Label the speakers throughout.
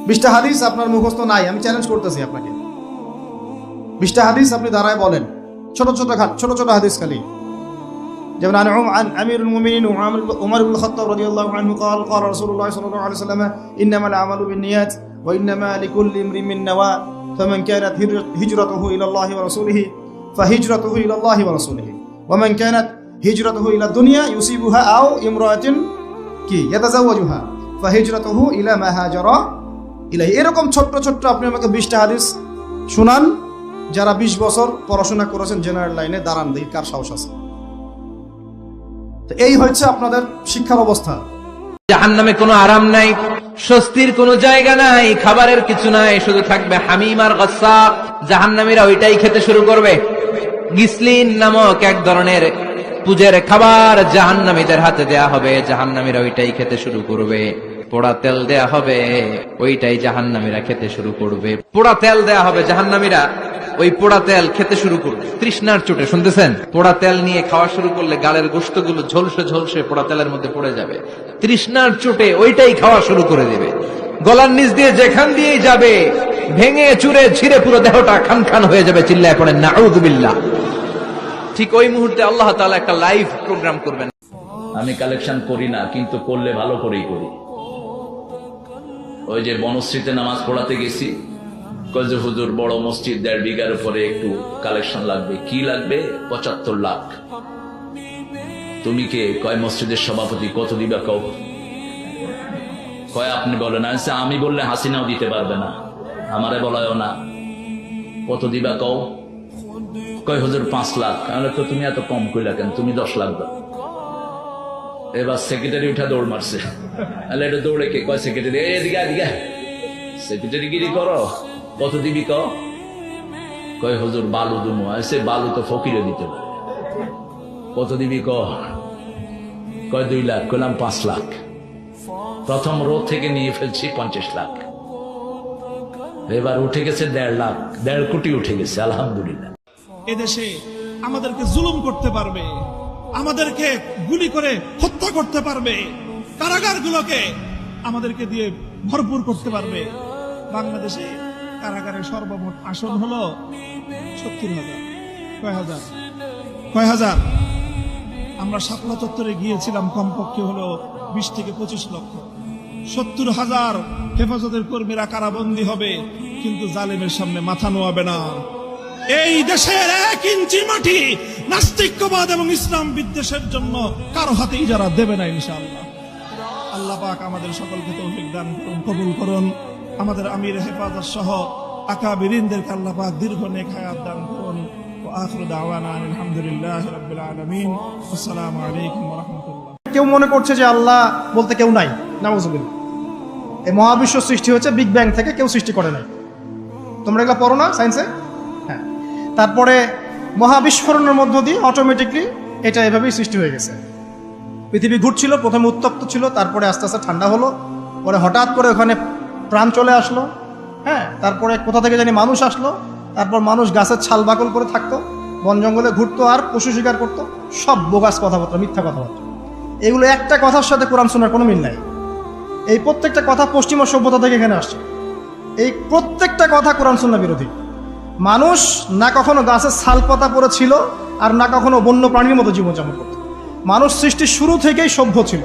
Speaker 1: 20টা হাদিস আপনার মুখস্থ নাই, আমি চ্যালেঞ্জ করতেছি আপনাকে। 20টা হাদিস আপনি দাঁড়ায় বলেন, ছোট ছোট হাদিস খালি। যেমন عن أمير المؤمنين عمر بن الخطاب رضي الله عنه قال قال رسول الله صلى الله عليه وسلم إنما الأعمال بالنيات وإنما لكل امرئ ما نوى فمن كانت هجرته إلى الله ورسوله فهجرته إلى الله ورسوله ومن كانت هجرته إلى الدنيا يصيبها أو امرأة يتزوجها فهجرته إلى ما هاجر إليه। এরকম ছোট আপনি আমাকে 20টা হাদিস শুনান, যারা 20 বছর পড়াশোনা করেছেন জেনারেল লাইনে, দাঁড়ান দেখি কার সাহস আছে। এই হচ্ছে আপনাদের শিক্ষার অবস্থা।
Speaker 2: জাহান্নামে কোনো আরাম নাই, স্বস্তির কোনো জায়গা নাই, খাবারের কিছু নাই, শুধু থাকবে হামিম আর গাসসাক। জাহান্নামীরা ওইটাই খেতে শুরু করবে। গিসলিন নামক এক ধরনের পূজের খাবার জাহান্নামীদের হাতে দেয়া হবে, জাহান্নামীরা ওইটাই খেতে শুরু করবে। পোড়া তেল দেয়া হবে, ওইটাই জাহান্নামীরা খেতে শুরু করবে। পোড়া তেল দেয়া হবে, জাহান্নামীরা ওই পোড়া তেল খেতে শুরু করবে তৃষ্ণার চোটে। শুনতেছেন? পোড়া তেল নিয়ে খাওয়া শুরু করলে গালের গোশতগুলো ঝলসে পোড়া তেলের মধ্যে পড়ে যাবে। তৃষ্ণার চোটে ওইটাই খাওয়া শুরু করে দেবে। গলার নিচ দিয়ে যেখান দিয়েই যাবে ভেঙে চুরে ছিঁড়ে পুরো দেহটা খান হয়ে যাবে। চিল্লায় পড়েন নাউযুবিল্লাহ। ঠিক ওই মুহূর্তে আল্লাহ তাআলা একটা লাইভ প্রোগ্রাম করবেন।
Speaker 3: আমি কালেকশন করি না, কিন্তু করলে ভালো করেই করি। ওই যে বনশ্রীতে নামাজ পড়াতে গেছি, কয়ে হুজুর বড় মসজিদ 1.5 বিঘার উপরে একটু কালেকশন লাগবে। কি লাগবে? 75 লাখ। তুমি কে? কয় মসজিদের সভাপতি। কত দিবা কও? কয় আপনি বলেন। আমি বললে হাসিনাও দিতে পারবে না, আমারে বলায়ও না। কত দিবা কও? কয় হুজুর 5 লাখ। তাহলে তো তুমি এত কম কইলা কেন? তুমি 10 লাখ দাও। এবার সেক্রেটারি উঠা দৌড় মারছে। তাহলে এটা দৌড়ে কে? কয় সেক্রেটারি। এদিকে সেক্রেটারি গিরি করো। কত দিবি ক? কয় হুজুর বালু দুমো। সে বালু তো ফকিরে দিতে পারে। কত দিবি ক? কয় 2 লাখ। কইলাম 5 লাখ। প্রথম রো থেকে নিয়ে ফেলছি 50 লাখ। এবার উঠে গেছে 1.5 লাখ, 1.5 কোটি উঠে গেছে। আলহামদুলিল্লাহ।
Speaker 4: এদেশে আমাদেরকে জুলুম করতে পারবে, আমাদেরকে গুলি করে হত্যা করতে পারবে, কারাগারগুলোকে আমাদেরকে দিয়ে ভরপুর করতে পারবে। বাংলাদেশে কারাগারের সর্বমোট আসন হলো 70,000। কয় হাজার? আমরা শাপলা চত্বরে গিয়েছিলাম, কমপক্ষে হলো 20 থেকে 25 লক্ষ। 70,000 হেফাজতের কর্মীরা কারাবন্দী হবে, কিন্তু জালেমের সামনে মাথা নোয়াবে না। এই দেশের 1 ইঞ্চি মাটি নাস্তিক্যবাদ এবং ইসলাম বিদ্বেষের জন্য কারো হাতে ইজারা দেবে না ইনশাআল্লাহ। আল্লাহ পাক আমাদের সকলকে তৌফিক দান করুন, কবুল করুন। আমাদের আমির হেফাজত সহ আকাবিরিনদেরকে আল্লাহ পাক দীর্ঘ নেক হায়াত দান করুন। ওয়া আখিরু দাওয়ানা আলহামদুলিল্লাহি রাব্বিল আলামিন। আসসালামু আলাইকুম ওয়া রাহমাতুল্লাহ।
Speaker 1: কেউ মনে করছে যে আল্লাহ বলতে কেউ নাই, নাউযুবিল্লাহ। এই মহাবিশ্ব সৃষ্টি হয়েছে বিগ ব্যাং থেকে, কেউ সৃষ্টি করে নাই। তোমরা এগুলো পড়ো না সায়েন্সে? হ্যাঁ। তারপরে মহাবিস্ফোরণের মধ্য দিয়ে অটোমেটিকলি এটা এভাবেই সৃষ্টি হয়ে গেছে। পৃথিবী ঘুরছিল, প্রথমে উত্তপ্ত ছিল, তারপরে আস্তে আস্তে ঠান্ডা হলো, পরে হঠাৎ করে ওখানে প্রাণ চলে আসলো। হ্যাঁ, তারপরে কোথা থেকে জানি মানুষ আসলো, তারপর মানুষ গাছের ছাল বাকল করে থাকতো, বন জঙ্গলে ঘুরতো আর পশু শিকার করতো। সব বোগাস কথাবার্তা, মিথ্যা কথাবার্তা। এগুলো একটা কথার সাথে কোরআন সুন্নাহর কোনো মিল নাই। এই প্রত্যেকটা কথা পশ্চিমা সভ্যতা থেকে এখানে আসছে। এই প্রত্যেকটা কথা কোরআন সুন্নাহ বিরোধী। মানুষ না কখনো গাছের ছাল পাতা পরে ছিল, আর না কখনো বন্য প্রাণীর মতো জীবনযাপন করত। মানুষ সৃষ্টির শুরু থেকেই সভ্য ছিল।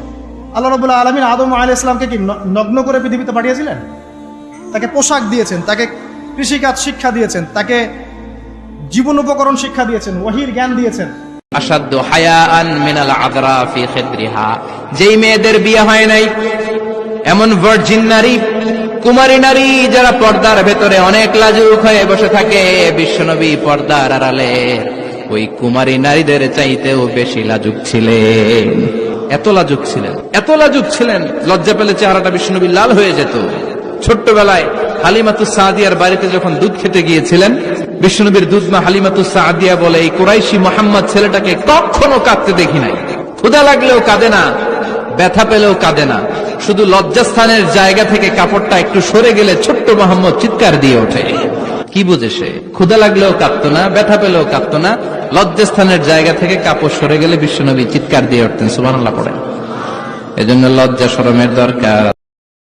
Speaker 1: আল্লাহ রাব্বুল আলামিন আদম আলাইহিস সালামকে কি নগ্ন করে পৃথিবীতে পাঠিয়েছিলেন? তাকে পোশাক দিয়েছেন, তাকে কৃষিকাজ শিক্ষা দিয়েছেন, তাকে জীবন উপকরণ শিক্ষা দিয়েছেন, ওয়াহির জ্ঞান দিয়েছেন।
Speaker 2: আশাদ্দু হায়াআন মিনাল আযরা ফি খিদরিহা। যেই মেয়েদের বিয়ে হয় নাই, এমন ভার্জিন নারী, কুমারী নারী যারা পর্দার ভেতরে অনেক লাজুক হয়ে বসে থাকে, বিশ্বনবী পর্দার আড়ালে ওই কুমারী নারীদের চাইতেও বেশি লাজুক ছিলেন। এত লাজুক ছিলেন, লজ্জা পেলে চেহারাটা বিশ্বনবী লাল হয়ে যেত। ছোট্টবেলায় হালিমাতুস সাদিয়ার বাড়িতে যখন দুধ খেতে গিয়েছিলেন, বিশ্বনবীর দুধমা হালিমাতুস সাদিয়া বলে, এই কুরাইশি মুহাম্মদ ছেলেটাকে কখনো কাঁদতে দেখি নাই। ক্ষুধা লাগলেও কাঁদে না, ব্যথা পেলেও কাঁদে না, শুধু লজ্জাস্থানের জায়গা থেকে কাপড়টা একটু সরে গেলে ছোট্ট মুহাম্মদ চিৎকার দিয়ে ওঠে। কি বুঝে সে? ক্ষুধা লাগলেও কাঁদতো না, ব্যথা পেলেও কাঁদতো না, লজ্জাস্থানের জায়গা থেকে কাপড় সরে গেলে বিশ্বনবী চিৎকার দিয়ে উঠতেন। সুবহানাল্লাহ পড়েন। এজন্য লজ্জা শরমের দরকার।